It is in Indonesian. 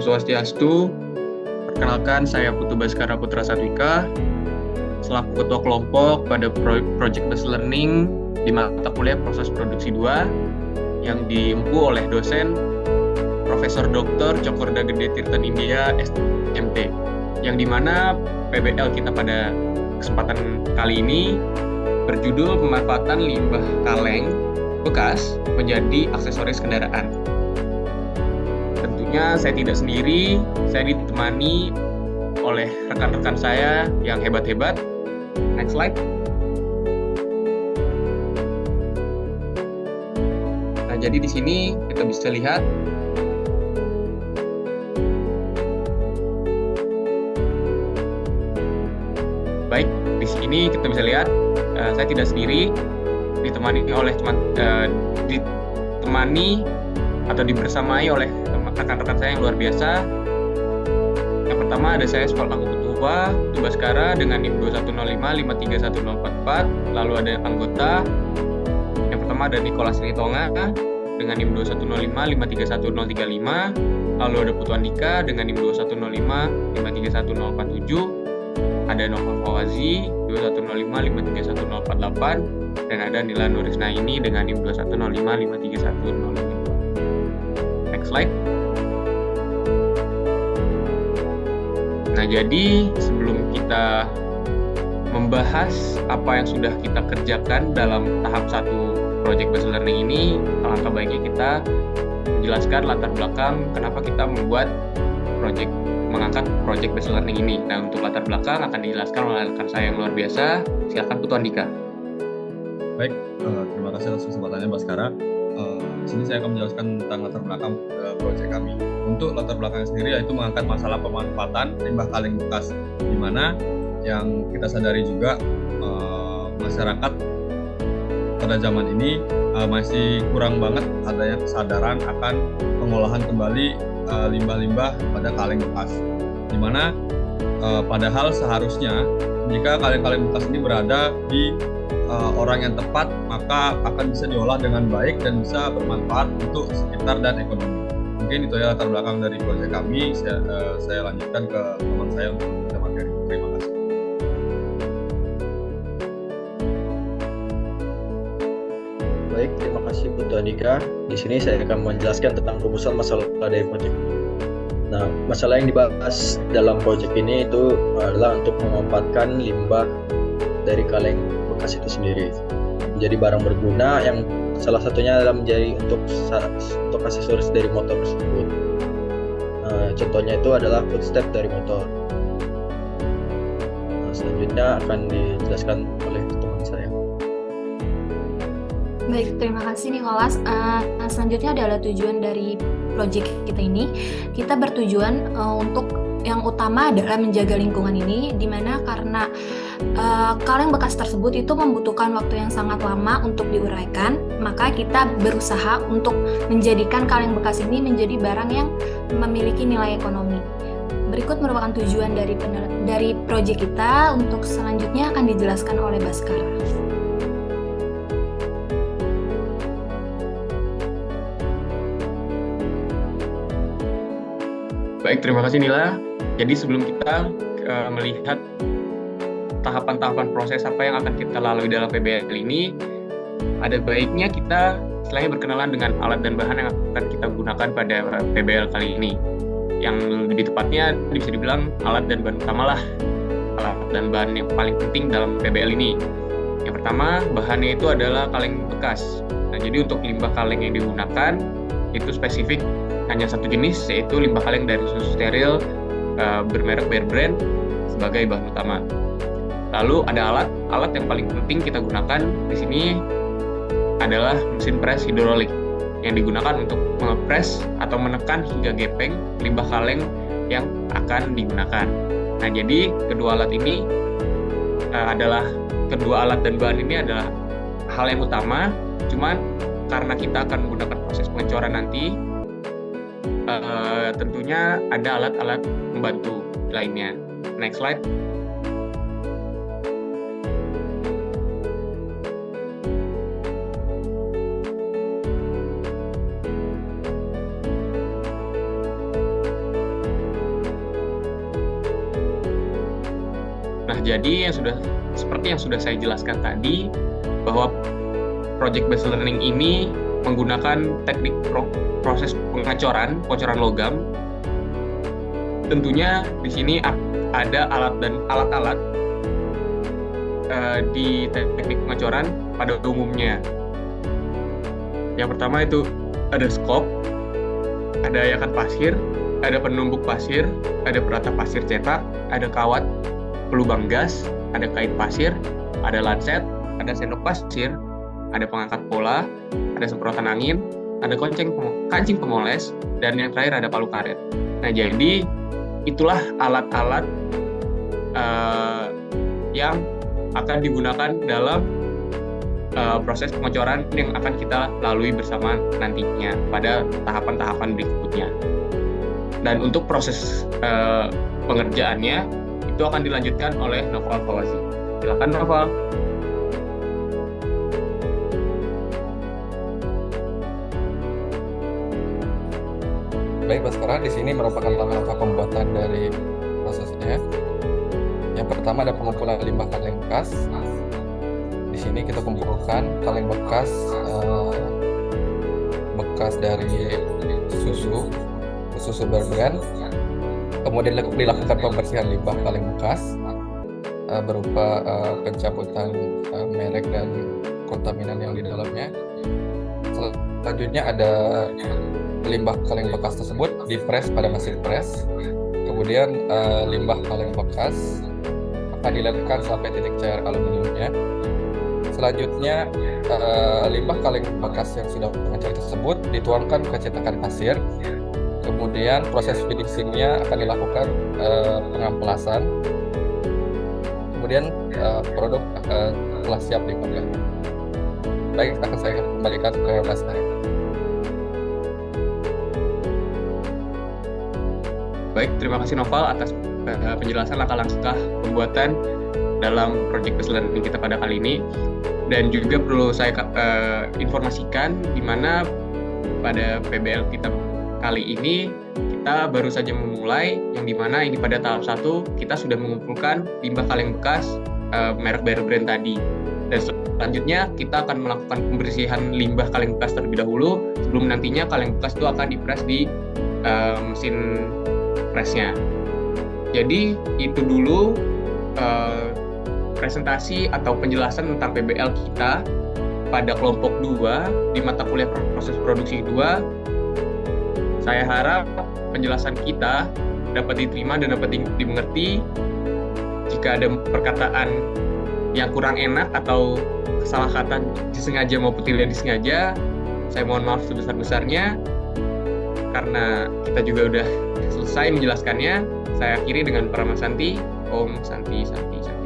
Swastiastu. Perkenalkan, saya Putu Baskara Putra Satwika, selaku Ketua Kelompok pada Project Based Learning di mata kuliah Proses Produksi 2 yang diempu oleh dosen Profesor Dr. Cokorda Gede Tirta Nindya, SMT, yang dimana PBL kita pada kesempatan kali ini berjudul pemanfaatan limbah kaleng bekas menjadi aksesoris kendaraan. Tentunya saya tidak sendiri, saya ditemani oleh rekan-rekan saya yang hebat-hebat. Next slide. Nah, jadi di sini kita bisa lihat baik, di sini kita bisa lihat saya tidak sendiri, ditemani atau dibersamai oleh rekan-rekan saya yang luar biasa. Yang pertama ada saya selaku Ketua Putu Baskara dengan NIM 2105531044. Lalu ada anggota. Yang pertama ada Nicholas Ritonga dengan NIM 2105531035. Lalu ada Putu Andika dengan NIM 2105531047. Ada Nova Fawazi 2105531048 dan ada Nila Nurisnaini dengan NIM 2105531052. Next slide. Nah, jadi sebelum kita membahas apa yang sudah kita kerjakan dalam tahap 1 Project Based Learning ini, alangkah baiknya kita menjelaskan latar belakang kenapa kita mengangkat Project Based Learning ini. Nah, untuk latar belakang akan dijelaskan oleh rekan saya yang luar biasa. Silakan Putu Andika. Baik, terima kasih atas kesempatannya Baskara. Di sini saya akan menjelaskan tentang latar belakang proyek kami. Untuk latar belakang sendiri yaitu mengangkat masalah pemanfaatan limbah kaleng bekas, di mana yang kita sadari juga masyarakat pada zaman ini masih kurang banget adanya kesadaran akan pengolahan kembali limbah-limbah pada kaleng bekas, di mana padahal seharusnya jika kaleng-kaleng bekas ini berada di orang yang tepat, maka akan bisa diolah dengan baik dan bisa bermanfaat untuk sekitar dan ekonomi. Mungkin itu ya latar belakang dari proyek kami. Saya lanjutkan ke teman saya untuk membuka materi. Terima kasih. Baik, terima kasih Putu Andika. Di sini saya akan menjelaskan tentang rumusan masalah dari proyek. Nah, masalah yang dibahas dalam proyek ini itu adalah untuk memanfaatkan limbah dari kaleng bekas itu sendiri menjadi barang berguna, yang salah satunya adalah menjadi untuk aksesoris dari motor tersebut. Contohnya itu adalah footstep dari motor. Selanjutnya akan dijelaskan oleh teman saya. Baik, terima kasih Nicholas. Selanjutnya adalah tujuan dari proyek kita ini. Kita bertujuan untuk yang utama adalah menjaga lingkungan ini, dimana karena kaleng bekas tersebut itu membutuhkan waktu yang sangat lama untuk diuraikan, maka kita berusaha untuk menjadikan kaleng bekas ini menjadi barang yang memiliki nilai ekonomi. Berikut merupakan tujuan dari proyek kita. Untuk selanjutnya akan dijelaskan oleh Baskara. Baik, terima kasih Nila. Jadi sebelum kita melihat tahapan-tahapan proses apa yang akan kita lalui dalam PBL ini, ada baiknya kita istilahnya berkenalan dengan alat dan bahan yang akan kita gunakan pada PBL kali ini. Yang lebih tepatnya bisa dibilang alat dan bahan utama lah. Alat dan bahan yang paling penting dalam PBL ini. Yang pertama, bahannya itu adalah kaleng bekas. Nah, jadi untuk limbah kaleng yang digunakan itu spesifik hanya satu jenis, yaitu limbah kaleng dari susu steril bermerek Bear Brand sebagai bahan utama. Lalu ada alat yang paling penting kita gunakan di sini adalah mesin pres hidrolik yang digunakan untuk mengepres atau menekan hingga gepeng limbah kaleng yang akan digunakan. Nah, jadi kedua alat dan bahan ini adalah hal yang utama. Cuman karena kita akan menggunakan proses pengecoran nanti, tentunya ada alat-alat membantu lainnya. Next slide. Jadi seperti yang sudah saya jelaskan tadi, bahwa project based learning ini menggunakan teknik proses pengecoran logam. Tentunya di sini ada alat-alat di teknik pengecoran pada umumnya. Yang pertama itu ada skop, ada yakan pasir, ada penumbuk pasir, ada peratap pasir cetak, ada kawat pelubang gas, ada kait pasir, ada lancet, ada sendok pasir, ada pengangkat pola, ada semprotan angin, ada kancing pemoles, dan yang terakhir ada palu karet. Nah, jadi itulah alat-alat yang akan digunakan dalam proses pengecoran yang akan kita lalui bersama nantinya pada tahapan-tahapan berikutnya. Dan untuk proses pengerjaannya itu akan dilanjutkan oleh Noval Fawzi. Silakan Noval. Baik, Baskara, di sini merupakan langkah-langkah pembuatan dari prosesnya. Yang pertama ada pengumpulan limbah kaleng bekas. Di sini kita kumpulkan kaleng bekas dari susu berbrand. Kemudian dilakukan pembersihan limbah kaleng bekas berupa pencabutan merek dan kontaminan yang di dalamnya. Selanjutnya ada limbah kaleng bekas tersebut dipres pada mesin pres. Kemudian limbah kaleng bekas akan dilelehkan sampai titik cair aluminiumnya. Selanjutnya limbah kaleng bekas yang sudah mencair tersebut dituangkan ke cetakan pasir. Kemudian proses finishingnya akan dilakukan pengamplasan. Kemudian produk telah siap dipakai. Baik, akan saya kembalikan ke Baskara. Baik, terima kasih Noval atas penjelasan langkah-langkah pembuatan dalam project based learning kita pada kali ini. Dan juga perlu saya informasikan di mana pada PBL kita kali ini kita baru saja memulai, yang di mana ini pada tahap 1 kita sudah mengumpulkan limbah kaleng bekas merek brand tadi. Dan selanjutnya kita akan melakukan pembersihan limbah kaleng bekas terlebih dahulu sebelum nantinya kaleng bekas itu akan dipres di mesin presnya. Jadi itu dulu presentasi atau penjelasan tentang PBL kita pada kelompok 2 di mata kuliah proses produksi 2. Saya harap penjelasan kita dapat diterima dan dapat dimengerti. Jika ada perkataan yang kurang enak atau salah kata disengaja maupun tidak disengaja, saya mohon maaf sebesar-besarnya. Karena kita juga udah selesai menjelaskannya, saya akhiri dengan Paramasanti. Om Santi Santi Santi.